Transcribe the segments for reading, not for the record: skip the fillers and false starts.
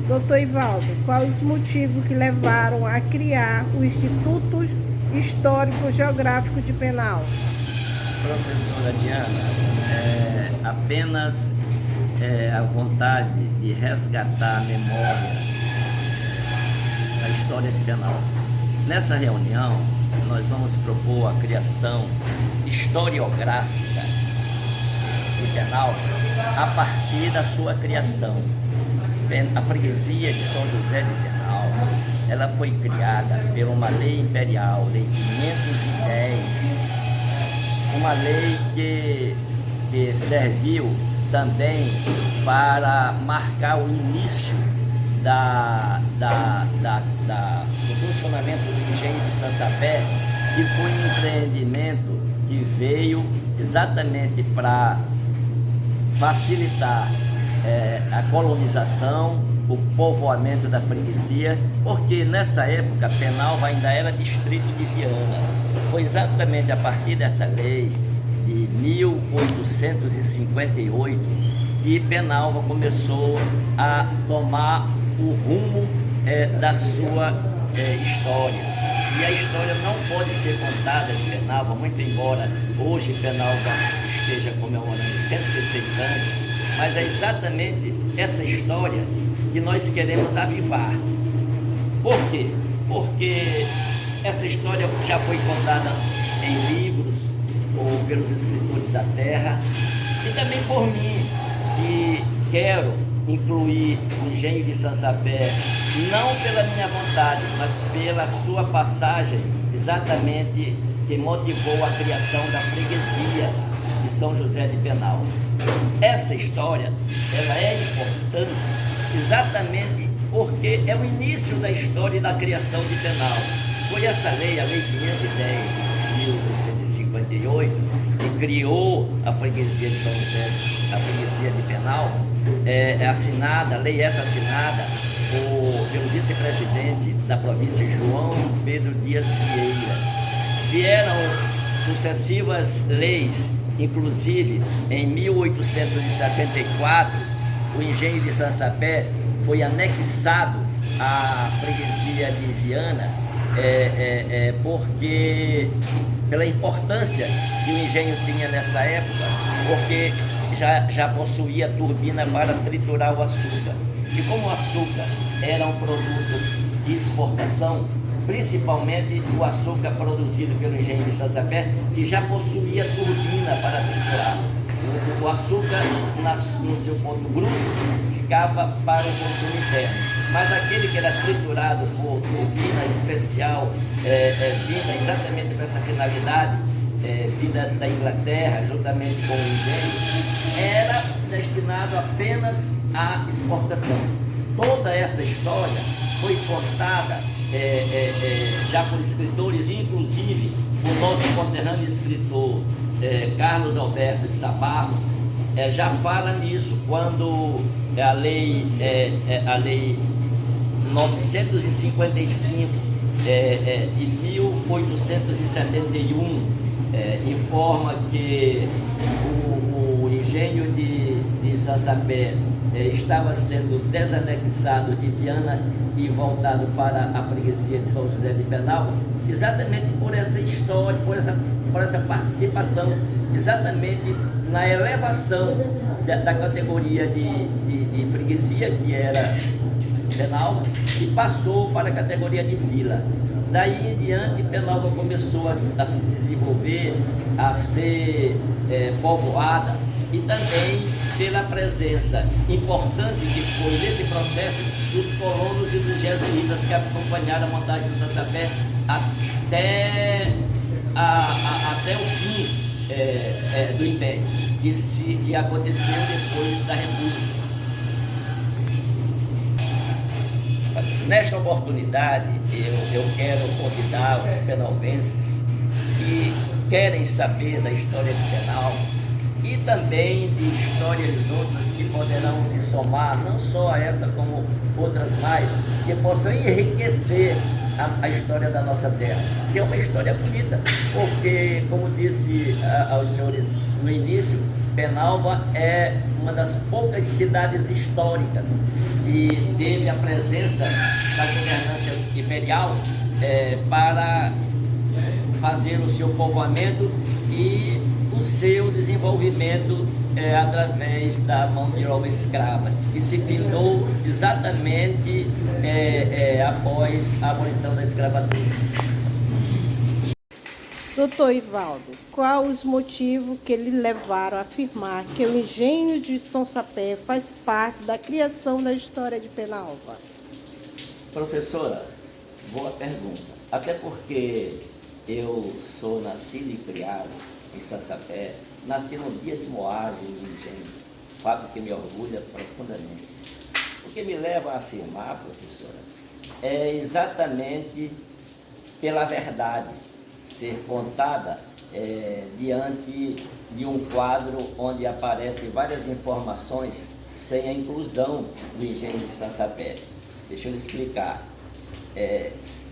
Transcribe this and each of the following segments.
Doutor Ivaldo, quais os motivos que levaram a criar o Instituto Histórico Geográfico de Penal? Professora Diana, apenas a vontade de resgatar a memória da história de Penal. Nessa reunião, nós vamos propor a criação historiográfica de Penal a partir da sua criação. A freguesia de São José de Penal, ela foi criada por uma lei imperial, Lei 510, uma lei que serviu também para marcar o início do funcionamento do engenho de Sansapé, que foi um empreendimento que veio exatamente para facilitar a colonização, o povoamento da freguesia, porque nessa época Penalva ainda era distrito de Viana. Foi exatamente a partir dessa lei de 1858 que Penalva começou a tomar o rumo da sua história. E a história não pode ser contada de Penalva, muito embora hoje Penalva esteja comemorando 106 anos, mas é exatamente essa história que nós queremos avivar. Por quê? Porque essa história já foi contada em livros ou pelos escritores da terra, e também por mim, que quero incluir o engenho de Sansapé, não pela minha vontade, mas pela sua passagem, exatamente que motivou a criação da freguesia de São José de Penal. Essa história, ela é importante exatamente porque é o início da história e da criação de Penal. Foi essa lei, a Lei 510 de 1858, que criou a freguesia de São José, a freguesia de Penal, assinada, a lei essa assinada pelo vice-presidente da província, João Pedro Dias Vieira. Vieram sucessivas leis, inclusive em 1864, o engenho de Sansapé foi anexado à freguesia de Viana, porque pela importância que o engenho tinha nessa época, porque já possuía turbina para triturar o açúcar. E como o açúcar era um produto de exportação, principalmente o açúcar produzido pelo engenho de Sansapé, que já possuía turbina para triturar. O açúcar, no seu ponto bruto, ficava para o consumo interno. Mas aquele que era triturado por turbina especial, vinda exatamente para essa finalidade, vinda da Inglaterra, juntamente com o engenho, era destinado apenas à exportação. Toda essa história foi contada já por escritores, inclusive o nosso conterrâneo escritor Carlos Alberto de Sabarros já fala nisso, quando a lei 955 de 1871 informa que o engenho de Sansapé estava sendo desanexado de Viana e voltado para a freguesia de São José de Penal, exatamente por essa história, por essa participação, exatamente na elevação da categoria de freguesia, que era Penal, e passou para a categoria de vila. Daí em diante, Penalva começou a se desenvolver, a ser povoada, e também pela presença importante que foi nesse processo dos colonos e dos jesuítas que acompanharam a montagem do Sansapé até o fim do Império, que aconteceu depois da República. Nesta oportunidade, eu quero convidar os penalvenses que querem saber da história de Penal e também de histórias outras que poderão se somar, não só a essa como outras mais, que possam enriquecer a história da nossa terra, que é uma história bonita, porque, como disse aos senhores no início, Penalva é uma das poucas cidades históricas que teve a presença da governança imperial para fazer o seu povoamento e o seu desenvolvimento através da mão de obra escrava, que se findou exatamente após a abolição da escravatura. Doutor Ivaldo, qual os motivos que lhe levaram a afirmar que o engenho de São Sapé faz parte da criação da história de Penalva? Professora, boa pergunta. Até porque eu sou nascido e criado em São Sapé, nasci no dia de moagem do engenho, fato que me orgulha profundamente. O que me leva a afirmar, professora, é exatamente pela verdade ser contada diante de um quadro onde aparecem várias informações sem a inclusão do engenho de São Sapé. Deixa eu lhe explicar.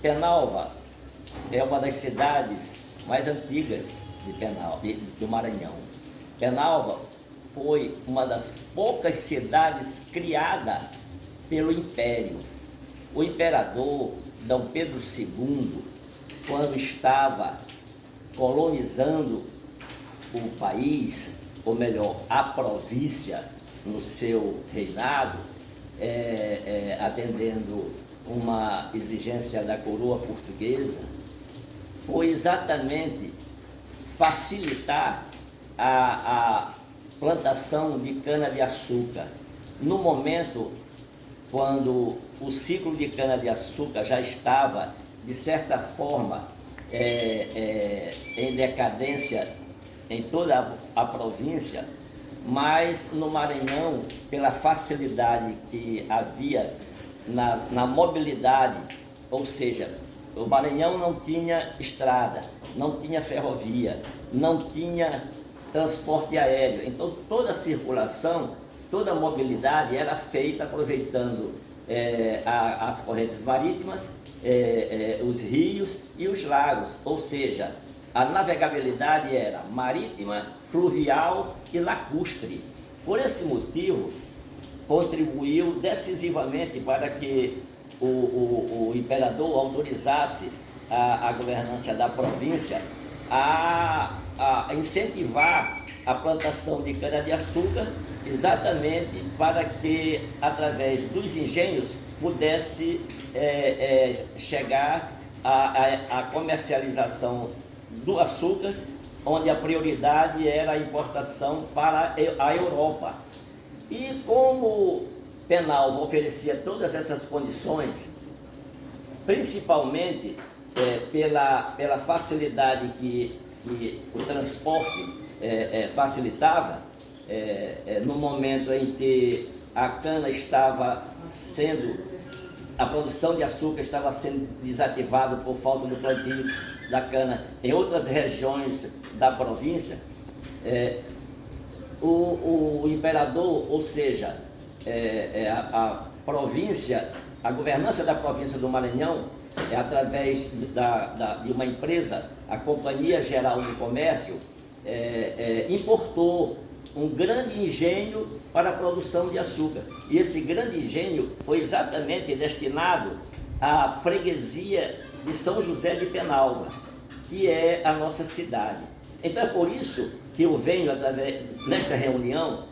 Penalva é uma das cidades mais antigas do Maranhão. Penalva foi uma das poucas cidades criada pelo Império. O imperador D. Pedro II, quando estava colonizando o país, ou melhor, a província no seu reinado, atendendo uma exigência da coroa portuguesa, foi exatamente facilitar a plantação de cana-de-açúcar. No momento quando o ciclo de cana-de-açúcar já estava, de certa forma, em decadência em toda a província, mas no Maranhão, pela facilidade que havia na mobilidade, ou seja, o Maranhão não tinha estrada, não tinha ferrovia, não tinha transporte aéreo, então toda a circulação, toda a mobilidade era feita aproveitando as correntes marítimas, os rios e os lagos, ou seja, a navegabilidade era marítima, fluvial e lacustre. Por esse motivo, contribuiu decisivamente para que o imperador autorizasse a governância da província a incentivar a plantação de cana-de-açúcar, exatamente para que, através dos engenhos, pudesse chegar à comercialização do açúcar, onde a prioridade era a importação para a Europa. E como Penalva oferecia todas essas condições, principalmente pela facilidade que o transporte facilitava, no momento em que a cana estava a produção de açúcar estava sendo desativada por falta do plantio da cana em outras regiões da província, o imperador, ou seja, a província, a governança da província do Maranhão, através de uma empresa, a Companhia Geral do Comércio, importou um grande engenho para a produção de açúcar. E esse grande engenho foi exatamente destinado à freguesia de São José de Penalva, que é a nossa cidade. Então é por isso que eu venho, nesta reunião,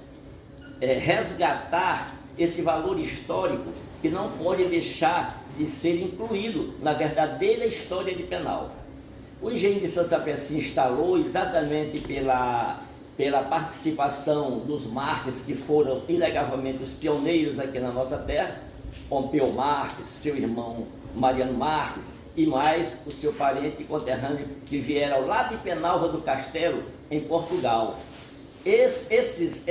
resgatar esse valor histórico que não pode deixar de ser incluído na verdadeira história de Penalva. O engenho de São Sapé se instalou exatamente pela participação dos Marques, que foram inegavelmente os pioneiros aqui na nossa terra, Pompeu Marques, seu irmão Mariano Marques, e mais o seu parente conterrâneo que vieram lá de Penalva do Castelo, em Portugal. Esses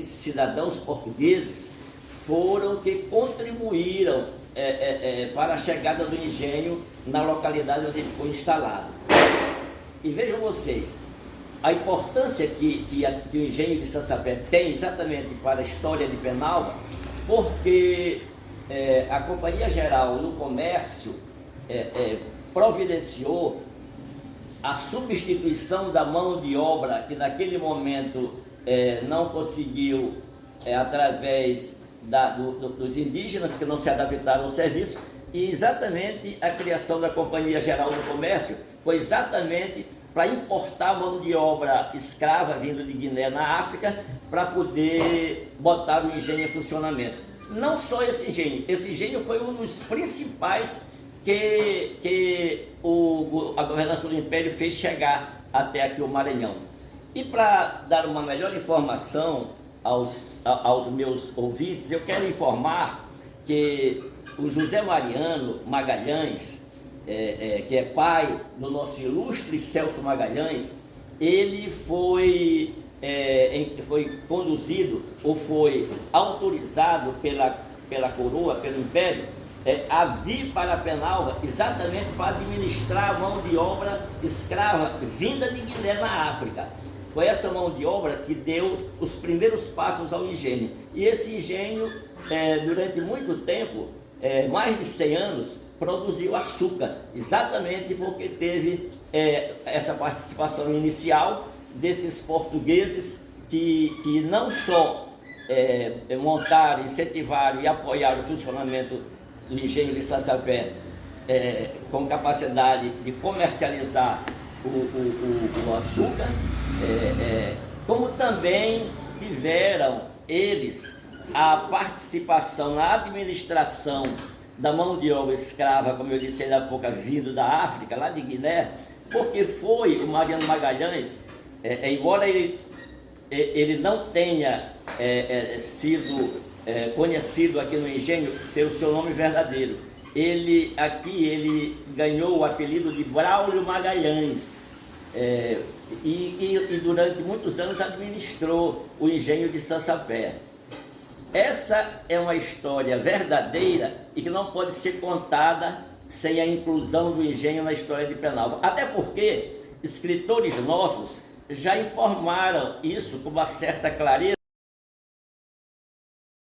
cidadãos portugueses foram que contribuíram para a chegada do engenho na localidade onde ele foi instalado. E vejam vocês, a importância que o engenho de São Sapé tem exatamente para a história de Penalva, porque a Companhia Geral do Comércio providenciou a substituição da mão de obra que naquele momento não conseguiu, através dos indígenas que não se adaptaram ao serviço, e exatamente a criação da Companhia Geral do Comércio foi exatamente para importar mão de obra escrava vindo de Guiné na África, para poder botar o engenho em funcionamento. Não só esse engenho foi um dos principais que a governação do Império fez chegar até aqui o Maranhão. E para dar uma melhor informação aos meus ouvintes, eu quero informar que o José Mariano Magalhães, que é pai do nosso ilustre Celso Magalhães, ele foi conduzido ou foi autorizado pela coroa, pelo Império, a vir para Penalva exatamente para administrar a mão de obra escrava vinda de Guiné na África. Foi essa mão de obra que deu os primeiros passos ao engenho. E esse engenho, durante muito tempo, mais de 100 anos, produziu açúcar, exatamente porque teve essa participação inicial desses portugueses que não só montaram, incentivaram e apoiaram o funcionamento do engenho de Sassapé, com capacidade de comercializar o açúcar, como também tiveram eles a participação na administração da mão de obra escrava, como eu disse ainda há pouco, vindo da África, lá de Guiné, porque foi o Mariano Magalhães, embora ele não tenha sido conhecido aqui no engenho pelo seu nome verdadeiro, ele ganhou o apelido de Braulio Magalhães, e durante muitos anos administrou o engenho de Sassapé. Essa é uma história verdadeira e que não pode ser contada sem a inclusão do engenho na história de Penalva. Até porque escritores nossos já informaram isso com uma certa clareza.